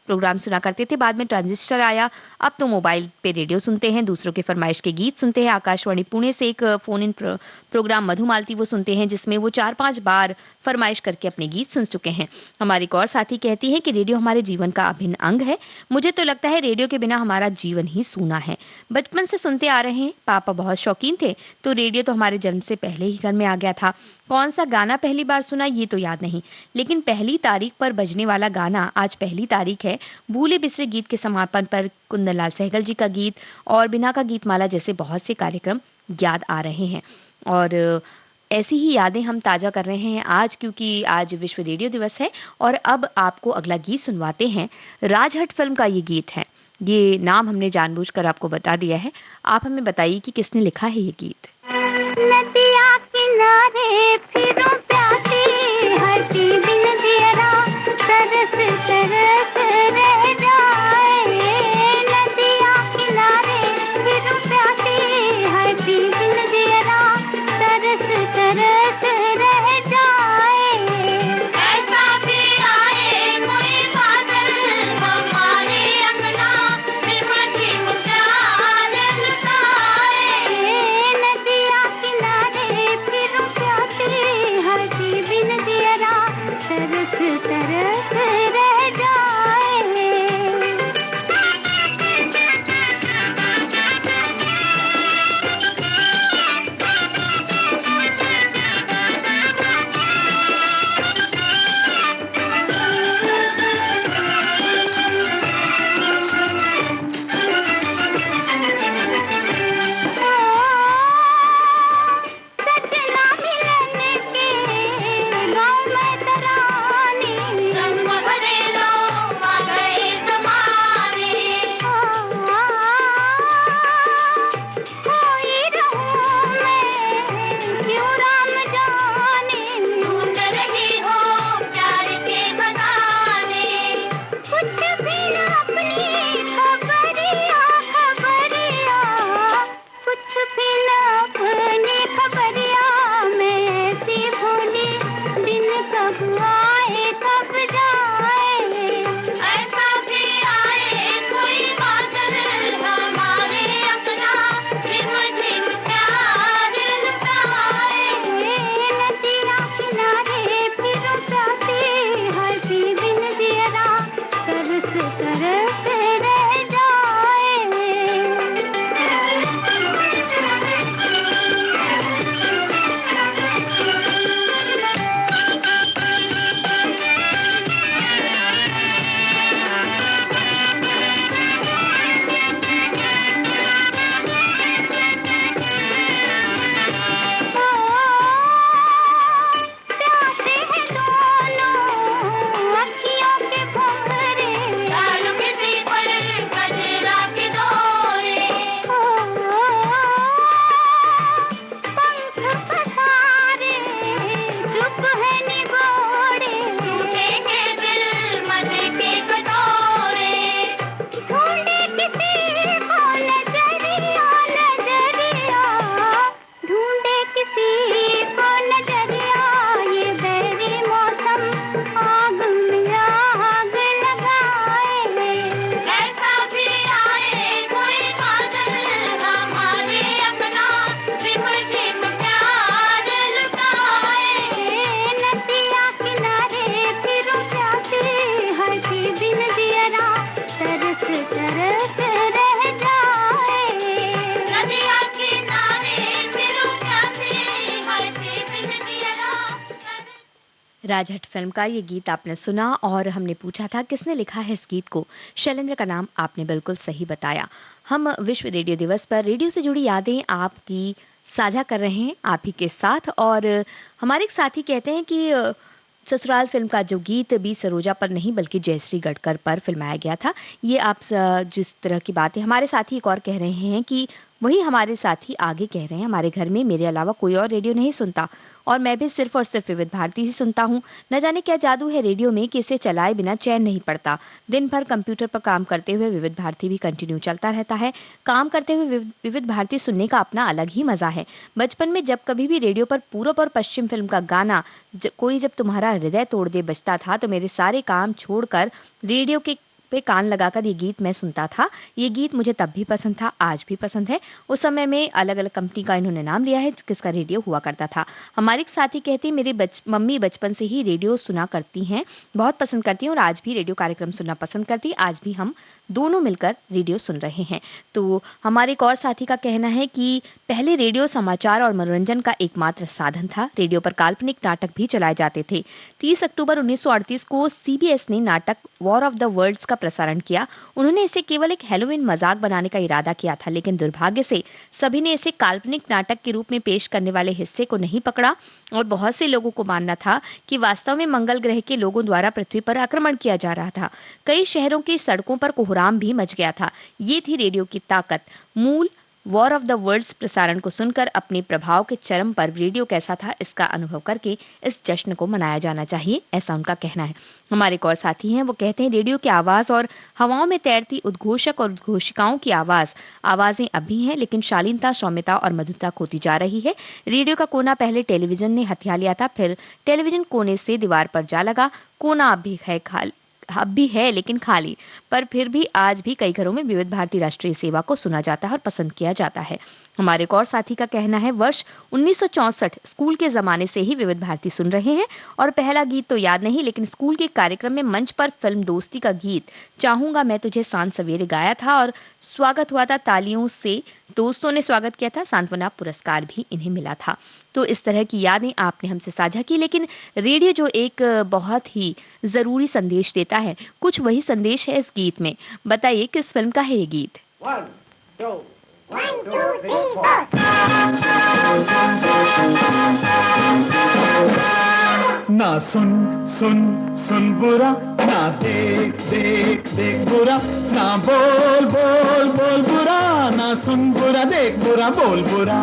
प्रोग्राम सुना करते थे। बाद में ट्रांजिस्टर आया, अब तो मोबाइल पे रेडियो सुनते हैं, दूसरों के फरमाइश के गीत सुनते हैं। आकाशवाणी पुणे से एक फोन इन प्रोग्राम मधुमालती वो सुनते हैं जिसमें वो 4-5 बार फरमाइश करके अपने गीत सुन चुके हैं। हमारी एक और साथी कहती है कि रेडियो हमारे जीवन का अभिन्न अंग है। मुझे तो लगता है रेडियो के बिना हमारा जीवन ही सूना है। बचपन से सुनते आ रहे हैं, पापा बहुत शौकीन थे तो रेडियो तो हमारे जन्म से पहले ही घर में आ गया था। कौन सा गाना पहली बार सुना ये तो याद नहीं, लेकिन पहली तारीख पर बजने वाला गाना आज पहली तारीख है। भूले बिसरे गीत के समापन पर कुंदन लाल सहगल जी का गीत और बिना का गीतमाला जैसे बहुत से कार्यक्रम याद आ रहे हैं। और ऐसी ही यादें हम ताजा कर रहे हैं आज, क्योंकि आज विश्व रेडियो दिवस है। और अब आपको अगला गीत सुनवाते हैं। राजहट फिल्म का ये गीत है। ये नाम हमने जानबूझकर आपको बता दिया है। आप हमें बताइए कि किसने लिखा है ये गीत। नदिया किनारे फिरो प्यासी, हरती बिन दियरा तरस तरस रह जाए। नदिया किनारे फिरो प्यासी, हरती बिन दियरा तरस तरस रह जाए। ऐसा भी आए कोई बादल हमारे अंगना, झिम झिम प्यार लुटाए। नदिया किनारे फिरो प्यासी, हर राजहट फिल्म का ये गीत आपने सुना और हमने पूछा था किसने लिखा है इस गीत को। शैलेंद्र का नाम आपने बिल्कुल सही बताया। हम विश्व रेडियो दिवस पर रेडियो से जुड़ी यादें आपकी साझा कर रहे हैं आप ही के साथ। और हमारे एक साथी कहते हैं कि ससुराल फिल्म का जो गीत बी सरोजा पर नहीं बल्कि जयश्री गढ़कर पर फिल्माया गया था। ये आप जिस तरह की बातें हमारे साथी एक और कह रहे हैं कि वही हमारे साथी आगे कह रहे हैं, हमारे घर में मेरे अलावा कोई और रेडियो नहीं सुनता और मैं भी सिर्फ और सिर्फ विविध भारती ही सुनता हूँ। न जाने क्या जादू है रेडियो में कि इसे चलाए बिना चैन नहीं पड़ता। दिन भर कंप्यूटर पर काम करते हुए विविध भारती भी कंटिन्यू चलता रहता है। काम करते हुए विविध भारती सुनने का अपना अलग ही मजा है। बचपन में जब कभी भी रेडियो पर पूरब और पश्चिम फिल्म का गाना कोई जब तुम्हारा हृदय तोड़ दे बजता था तो मेरे सारे काम छोड़कर रेडियो के पे कान लगाकर ये गीत मैं सुनता था। ये गीत मुझे तब भी पसंद था, आज भी पसंद है। उस समय में अलग अलग कंपनी का इन्होंने नाम लिया है किसका रेडियो हुआ करता था। हमारे एक साथी कहती है मेरी मम्मी बचपन से ही रेडियो सुना करती हैं, बहुत पसंद करती हैं और आज भी रेडियो कार्यक्रम सुनना पसंद करती। आज भी हम दोनों मिलकर रेडियो सुन रहे हैं। तो हमारे एक और साथी का कहना है कि पहले रेडियो समाचार और मनोरंजन का एकमात्र साधन था। रेडियो पर काल्पनिक नाटक भी चलाए जाते थे। 30 अक्टूबर 1938 को सीबीएस ने नाटक वॉर ऑफ द वर्ल्ड्स का प्रसारण किया। उन्होंने इसे केवल एक हैलोवीन मजाक बनाने का इरादा किया था, लेकिन दुर्भाग्य से सभी ने इसे काल्पनिक नाटक के रूप में पेश करने वाले हिस्से को नहीं पकड़ा और बहुत से लोगों को मानना था कि वास्तव में मंगल ग्रह के लोगों द्वारा पृथ्वी पर आक्रमण किया जा रहा था। कई शहरों की सड़कों पर कोहराम भी मच गया था। ये थी रेडियो की ताकत। मूल वॉर ऑफ द वर्ल्ड्स प्रसारण को सुनकर अपने प्रभाव के चरम पर रेडियो कैसा था इसका अनुभव करके इस जश्न को मनाया जाना चाहिए, ऐसा उनका कहना है। हमारे एक और साथी हैं, वो कहते हैं रेडियो की आवाज और हवाओं में तैरती उद्घोषक और उद्घोषिकाओं की आवाजें अब भी हैं, लेकिन शालीनता, सौम्यता और मधुरता खोती जा रही है। रेडियो का कोना पहले टेलीविजन ने हथिया लिया था, फिर टेलीविजन कोने से दीवार पर जा लगा। कोना अब भी है लेकिन खाली, पर फिर भी आज भी कई घरों में विविध भारती राष्ट्रीय सेवा को सुना जाता है और पसंद किया जाता है। हमारे एक और साथी का कहना है वर्ष 1964 स्कूल के जमाने से ही विविध भारती सुन रहे हैं और पहला गीत तो याद नहीं, लेकिन स्कूल के कार्यक्रम में मंच पर फिल्म दोस्ती का गीत चाहूंगा मैं तुझे सांझ सवेरे गाया था और स्वागत हुआ था तालियों से। दोस्तों ने स्वागत किया था, सांत्वना पुरस्कार भी इन्हें मिला था। तो इस तरह की यादें आपने हमसे साझा की, लेकिन रेडियो जो एक बहुत ही जरूरी संदेश देता है, कुछ वही संदेश है इस गीत में। बताइए किस फिल्म का है ये गीत? 1 2 1 2 3 4 ना सुन सुन सुन बुरा, ना देख देख देख बुरा, ना बोल बोल बोल बुरा, ना सुन बुरा देख बुरा बोल बुरा।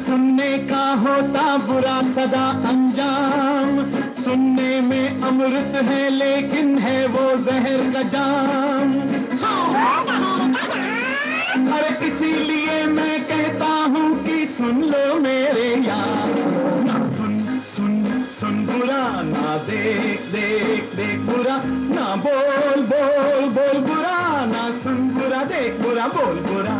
सुनने का होता बुरा सदा अंजाम, सुनने में अमृत है लेकिन है वो जहर का जाम। अरे इसीलिए मैं कहता हूँ कि सुन लो मेरे यार, ना सुन सुन सुन बुरा, ना देख देख देख बुरा, ना बोल बोल बोल बुरा, ना सुन बुरा देख बुरा बोल बुरा।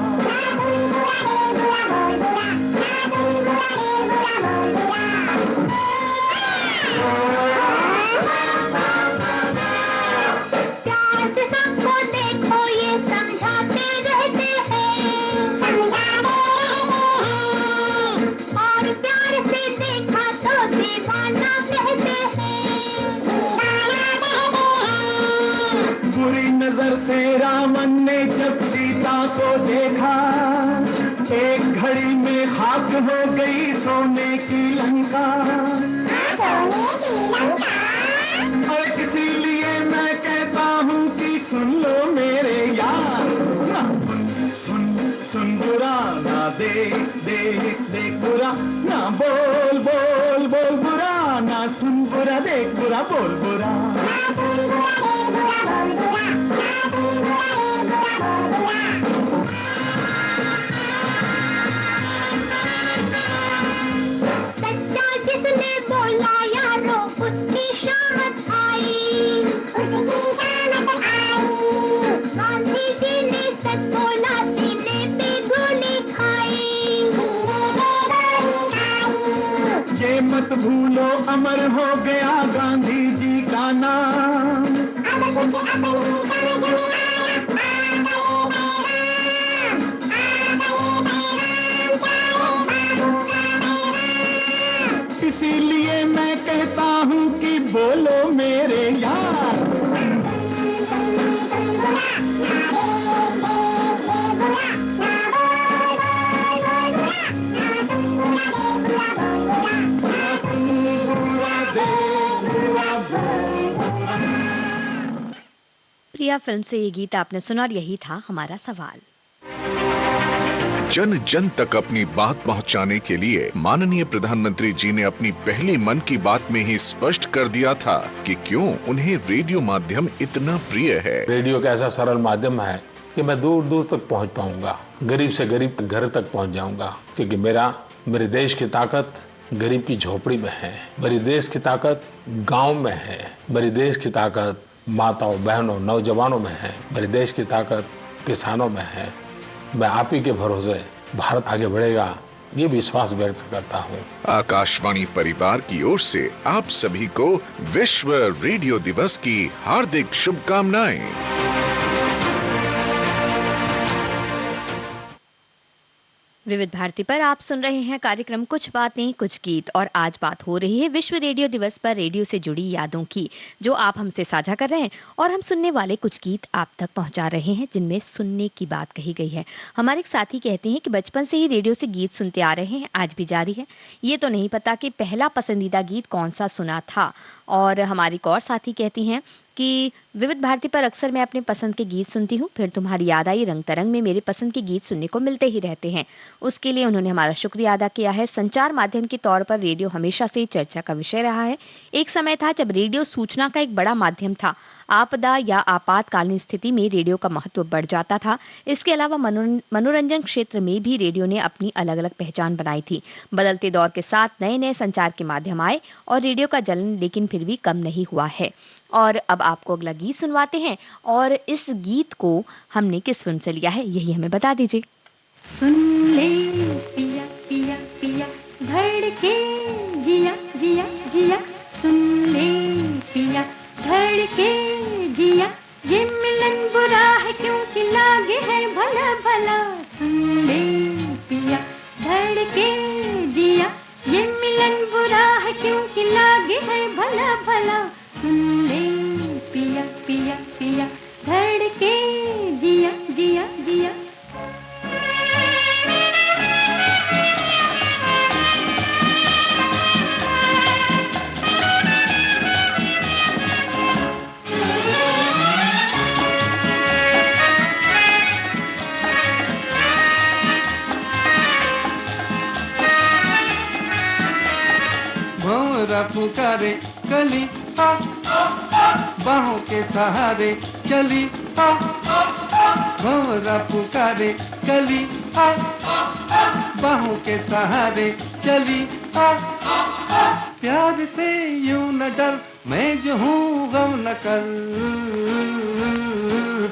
से रावण ने जब सीता को देखा, एक घड़ी में खाक हो गई सोने की लंका। और इसीलिए मैं कहता हूँ कि सुन लो मेरे यार, ना सुन सुन सुन बुरा, ना देख देख देख बुरा, ना बोल बोल बोल बुरा, ना सुन बुरा देख बुरा बोल बुरा। सच्चा जिसने बोला यारो उसकी शामत आई, गांधी जी ने सच बोला सीने पे गोली खाई। ये मत भूलो अमर हो गया गांधी जी का नाम। इसीलिए मैं कहता हूँ कि बोलो मेरे यार। प्रिया फिल्म से ये गीत आपने सुना और यही था हमारा सवाल। जन जन तक अपनी बात पहुंचाने के लिए माननीय प्रधानमंत्री जी ने अपनी पहली मन की बात में ही स्पष्ट कर दिया था कि क्यों उन्हें रेडियो माध्यम इतना प्रिय है। रेडियो का ऐसा सरल माध्यम है कि मैं दूर दूर तक पहुंच पाऊंगा, गरीब से गरीब घर तक पहुंच जाऊंगा, क्योंकि मेरे देश की ताकत गरीब की झोपड़ी में है, मेरे देश की ताकत गांव में है, मेरे देश की ताकत माताओं बहनों नौजवानों में है, मेरे देश की ताकत किसानों में है। मैं आप ही के भरोसे भारत आगे बढ़ेगा ये विश्वास व्यक्त करता हूँ। आकाशवाणी परिवार की ओर से आप सभी को विश्व रेडियो दिवस की हार्दिक शुभकामनाएं। विविध भारती पर आप सुन रहे हैं कार्यक्रम कुछ बातें कुछ गीत, और आज बात हो रही है विश्व रेडियो दिवस पर रेडियो से जुड़ी यादों की, जो आप हमसे साझा कर रहे हैं और हम सुनने वाले कुछ गीत आप तक पहुंचा रहे हैं जिनमें सुनने की बात कही गई है। हमारे एक साथी कहते हैं कि बचपन से ही रेडियो से गीत सुनते आ रहे हैं, आज भी जारी है। ये तो नहीं पता कि पहला पसंदीदा गीत कौन सा सुना था। और हमारी एक और साथी कहती हैं कि विविध भारती पर अक्सर मैं अपने पसंद के गीत सुनती हूँ, फिर तुम्हारी याद आई रंग तरंग में मेरे पसंद के गीत सुनने को मिलते ही रहते हैं। उसके लिए उन्होंने हमारा शुक्रिया अदा किया है। संचार माध्यम के तौर पर रेडियो हमेशा से चर्चा का विषय रहा है। एक समय था जब रेडियो सूचना का एक बड़ा माध्यम था। आपदा या आपातकालीन स्थिति में रेडियो का महत्व बढ़ जाता था। इसके अलावा मनोरंजन क्षेत्र में भी रेडियो ने अपनी अलग अलग पहचान बनाई थी। बदलते दौर के साथ नए नए संचार के माध्यम आए और रेडियो का जलन लेकिन फिर भी कम नहीं हुआ है। और अब आपको अगला गीत सुनवाते हैं, और इस गीत को हमने किस फिल्म से लिया है यही हमें बता दीजिए। सुन ले पिया पिया पिया धड़के जिया जिया जिया, सुन ले पिया धड़के जिया, ये मिलन बुरा है क्योंकि लागे है भला भला। सुन ले पिया धड़के जिया, ये मिलन बुरा है क्योंकि लागे है भला भला। सुन ले पिया पिया पिया धड़के जिया जिया जिया। भंवरा पुकारे गली आ, बाहों के सहारे चली आ, भंवरा पुकारे गली आ, बाहों के सहारे चली आ, प्यार से यूं न डर मैं जो हूँ गम न कर,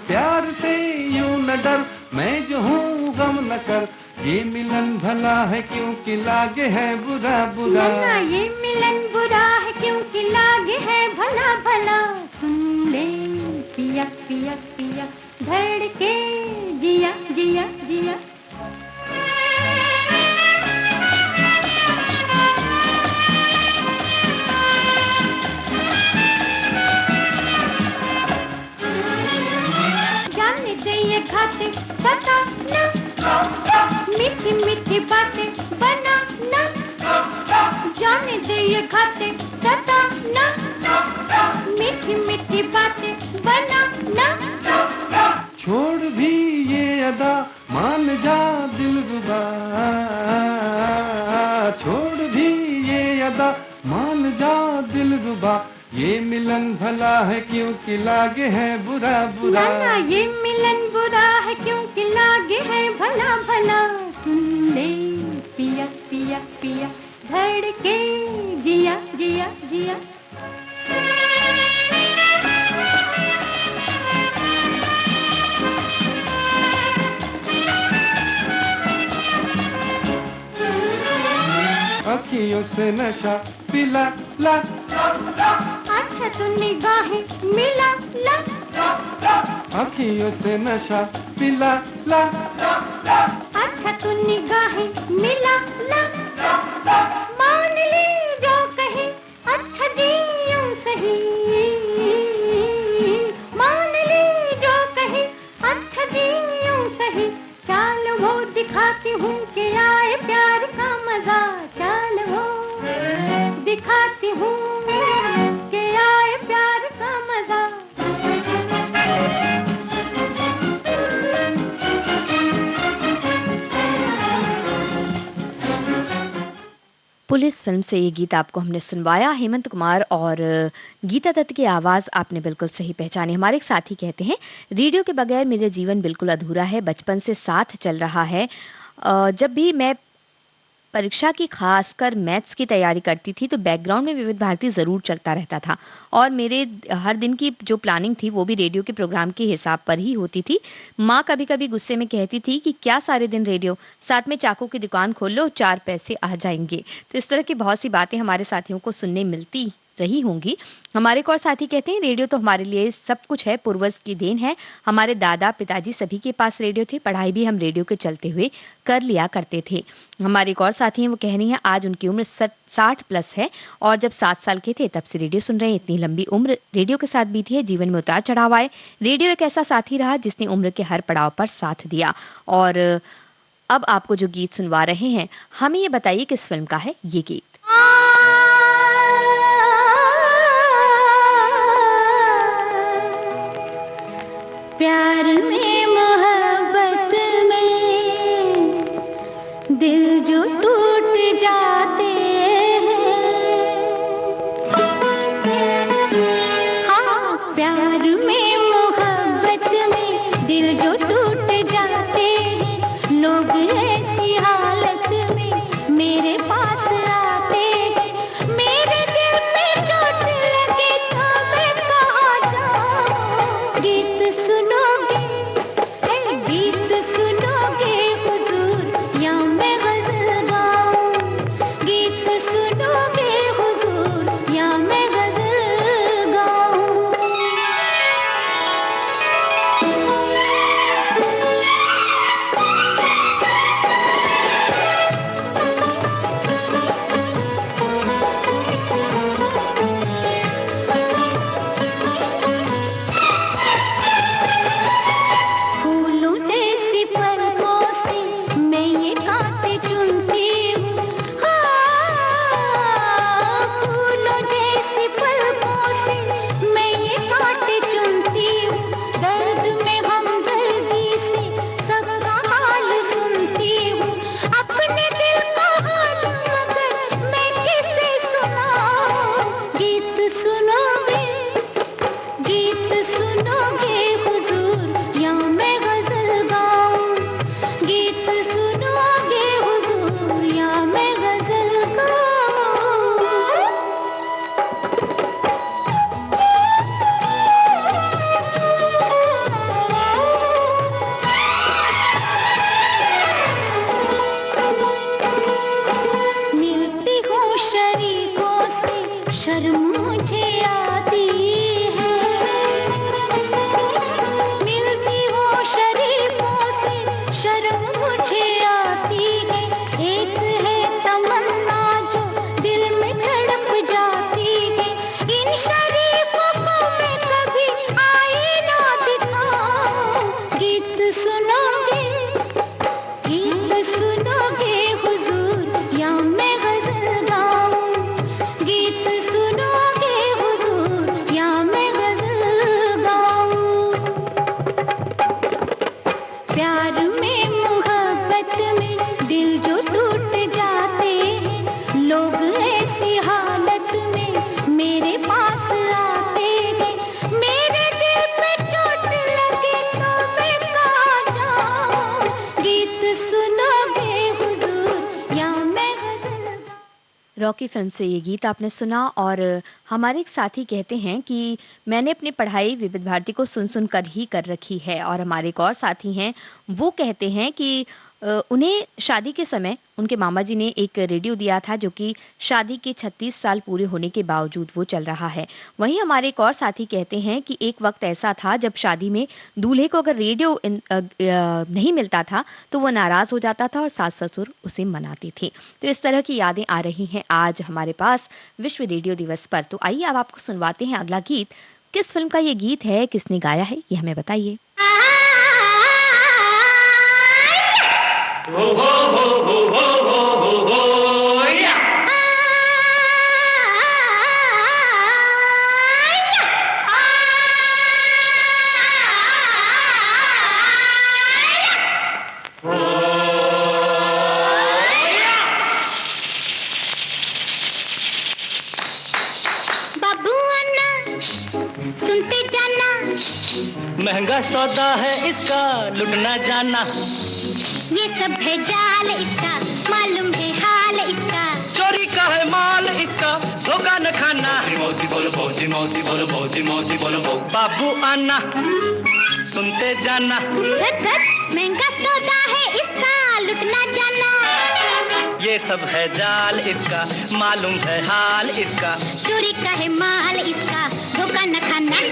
प्यार से यूं न डर मैं जो हूँ गम न कर। ये मिलन भला है क्योंकि लागे है बुरा बुरा, ये मिलन बुरा है क्योंकि लागे है भला भला। सुन ले पिया पिया पिया धड़के जिया जिया जिया। जाने दे ये घाटे सता न, मीठी मीठी बातें बना ना, जाने दे ये घाटे सता ना, मीठी मीठी बातें बना ना। छोड़ भी ये अदा मान जा दिलरुबा, छोड़ भी ये अदा, मान जा दिलरुबा, ये मिलन भला है क्योंकि लागे है बुरा बुरा। ना ये मिलन बुरा है क्योंकि लागे है भला भला। सुन ले पिया पिया पिया, धड़के जिया जिया जिया। अखियों से नशा पिला ला, अच्छा तू निगाहें मिला ला, अखियों से नशा पिला ला, अच्छा तू निगाहें मिला ला। मान ले जो कहे, अच्छा जी यूं सही, मान ले जो कहे, अच्छा जी यूं सही। चाल वो दिखाती हूँ कि आए प्यार का मजा, चाल वो दिखाती हूँ कि आए प्यार का मजा। पुलिस फिल्म से ये गीत आपको हमने सुनवाया। हेमंत कुमार और गीता दत्त की आवाज़ आपने बिल्कुल सही पहचानी। हमारे एक साथी कहते हैं, रेडियो के बगैर मेरा जीवन बिल्कुल अधूरा है, बचपन से साथ चल रहा है। जब भी मैं परीक्षा की खासकर मैथ्स की तैयारी करती थी तो बैकग्राउंड में विविध भारती ज़रूर चलता रहता था और मेरे हर दिन की जो प्लानिंग थी वो भी रेडियो के प्रोग्राम के हिसाब पर ही होती थी। माँ कभी कभी गुस्से में कहती थी कि क्या सारे दिन रेडियो, साथ में चाकू की दुकान खोल लो, 4 पैसे आ जाएंगे। तो इस तरह की बहुत सी बातें हमारे साथियों को सुनने मिलती रही होंगी। हमारे एक और साथी कहते हैं, रेडियो तो हमारे लिए सब कुछ है, पूर्वज की देन है। हमारे दादा पिताजी सभी के पास रेडियो थे, पढ़ाई भी हम रेडियो के चलते हुए कर लिया करते थे। हमारे एक और साथी हैं, वो कह रही हैं आज उनकी उम्र 60 प्लस है और जब 7 साल के थे तब से रेडियो सुन रहे हैं। इतनी लंबी उम्र रेडियो के साथ बीती है, जीवन में उतार चढ़ाव आए, रेडियो एक ऐसा साथी रहा जिसने उम्र के हर पड़ाव पर साथ दिया। और अब आपको जो गीत सुनवा रहे हैं, हमें ये बताइए किस फिल्म का है ये गीत। प्यार में मोहब्बत में दिल जो टूट जाते हैं, हाँ प्यार में मोहब्बत में दिल जो टूट जाते हैं, लोग ऐसी हालत में मेरे पास आते हैं। मेरे दिल में चोट लगे तो मैं कहाँ जाऊँ। गीत सुनोगे, गीत सुनोगे हुजूर, या मैं गज़ल गाऊं। गीत सुनोगे हुजूर, या मैं गज़ल गाऊं। फूलों जैसी पलकों से मैं ये कांटे चुनती हूँ, हाँ फूलों जैसी पलकों से मैं ये कांटे चुनती हूँ। दर्द में हमदर्दी से सबका हाल सुनती हूँ। अपने दिल का हाल मगर मैं किसे सुनाऊँ। गीत सुनोगे, गीत सुनोगे हुजूर, या मैं गज़ल गाऊं। गीत सुनोगे हुजूर, या मैं गज़ल गाऊं। मिलती हूँ शरीकों से, शर्म मुझे आती है। मिलती हूँ शरीफों से, शर्म मुझे आती है। एक है तमन्ना जो दिल में तड़प जाती है, इन शरीफों को मैं कभी आईना दिखाऊं। गीत सुनोगे, गीत सुनोगे हुजूर, या मैं गज़ल गाऊं। गीत सुनोगे हुजूर, या मैं गज़ल गाऊं। प्यार में रॉकी फिल्म से ये गीत आपने सुना। और हमारे एक साथी कहते हैं कि मैंने अपनी पढ़ाई विविध भारती को सुन सुन कर ही कर रखी है। और हमारे एक और साथी हैं, वो कहते हैं कि उन्हें शादी के समय उनके मामा जी ने एक रेडियो दिया था जो कि शादी के 36 साल पूरे होने के बावजूद वो चल रहा है। वहीं हमारे एक और साथी कहते हैं कि एक वक्त ऐसा था जब शादी में दूल्हे को अगर रेडियो नहीं मिलता था तो वो नाराज हो जाता था और सास ससुर उसे मनाते थे। तो इस तरह की यादें आ रही हैं आज हमारे पास विश्व रेडियो दिवस पर। तो आइए अब आपको सुनवाते हैं अगला गीत। किस फिल्म का ये गीत है, किसने गाया है, ये हमें बताइए। महंगा सौदा है इसका, लुटना जाना। ये सब है जाल इसका, मालूम है हाल इसका। चोरी का है माल इसका, धोखा न खाना। मोती बोलो मोती मोती बोलो मोती मोती बोलो बाबू आना, सुनते जाना। महंगा सौदा है इसका, लुटना जाना। ये सब है जाल इसका, मालूम है हाल इसका। चोरी का है माल इसका, धोखा न खाना।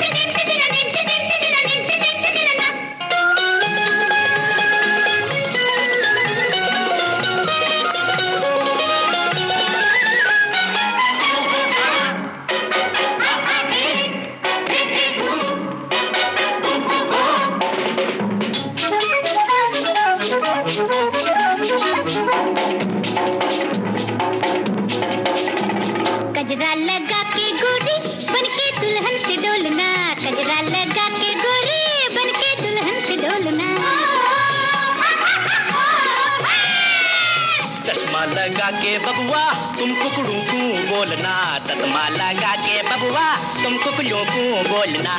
कजरा लगा के गोरी बनके दुल्हन से डोलना। कजरा लगा के गोरी बनके दुल्हन से डोलना। चश्मा लगा के बबुआ तुम कुकड़ू को बोलना। चश्मा लगा के बबुआ तुम कुकड़ू को बोलना।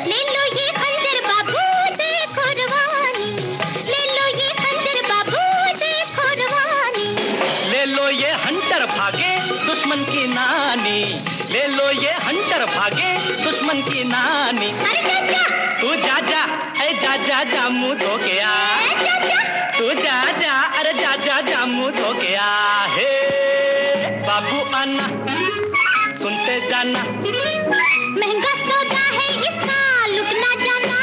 ले लो ये खंजर बाबू देखो रवानी। ले लो ये खंजर बाबू देखो रवानी। ले लो ये हंटर भागे दुश्मन की नानी। ले लो ये हंटर भागे दुश्मन की नानी। अरे चाचा, तू जा जा, ऐ जा जा जा मुँह धो के आ। तू जा जा, अरे जा जा जा मुँह धो के आ। हे बाबू आना, सुनते जाना। महंगा सौदा है इसका, लुटना जाना।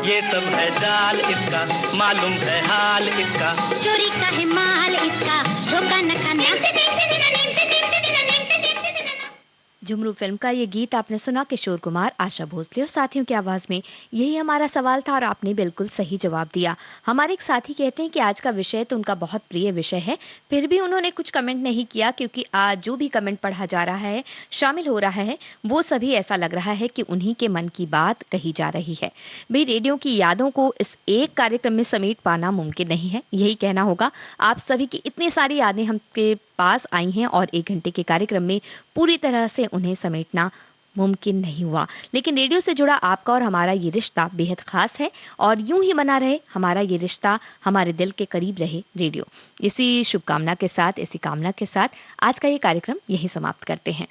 ये सब है जाल इसका, मालूम है हाल इसका। चोरी का है माल इसका, धोखा न खाना। झुमरू फिल्म का ये गीत आपने सुना किशोर कुमार, आशा भोसले और साथियों की आवाज में। यही हमारा सवाल था और आपने बिल्कुल सही जवाब दिया। हमारे एक साथी कहते हैं कि आज का विषय तो उनका बहुत प्रिय विषय है, फिर भी उन्होंने कुछ कमेंट नहीं किया क्योंकि आज जो भी कमेंट पढ़ा जा रहा है, शामिल हो रहा है, वो सभी ऐसा लग रहा है कि उन्हीं के मन की बात कही जा रही है। भाई रेडियो की यादों को इस एक कार्यक्रम में समेट पाना मुमकिन नहीं है, यही कहना होगा। आप सभी की इतनी सारी यादें हमके पास आई हैं और 1 घंटे के कार्यक्रम में पूरी तरह से उन्हें समेटना मुमकिन नहीं हुआ। लेकिन रेडियो से जुड़ा आपका और हमारा ये रिश्ता बेहद खास है और यूं ही बना रहे हमारा ये रिश्ता, हमारे दिल के करीब रहे रेडियो। इसी शुभकामना के साथ, इसी कामना के साथ आज का ये कार्यक्रम यहीं समाप्त करते हैं।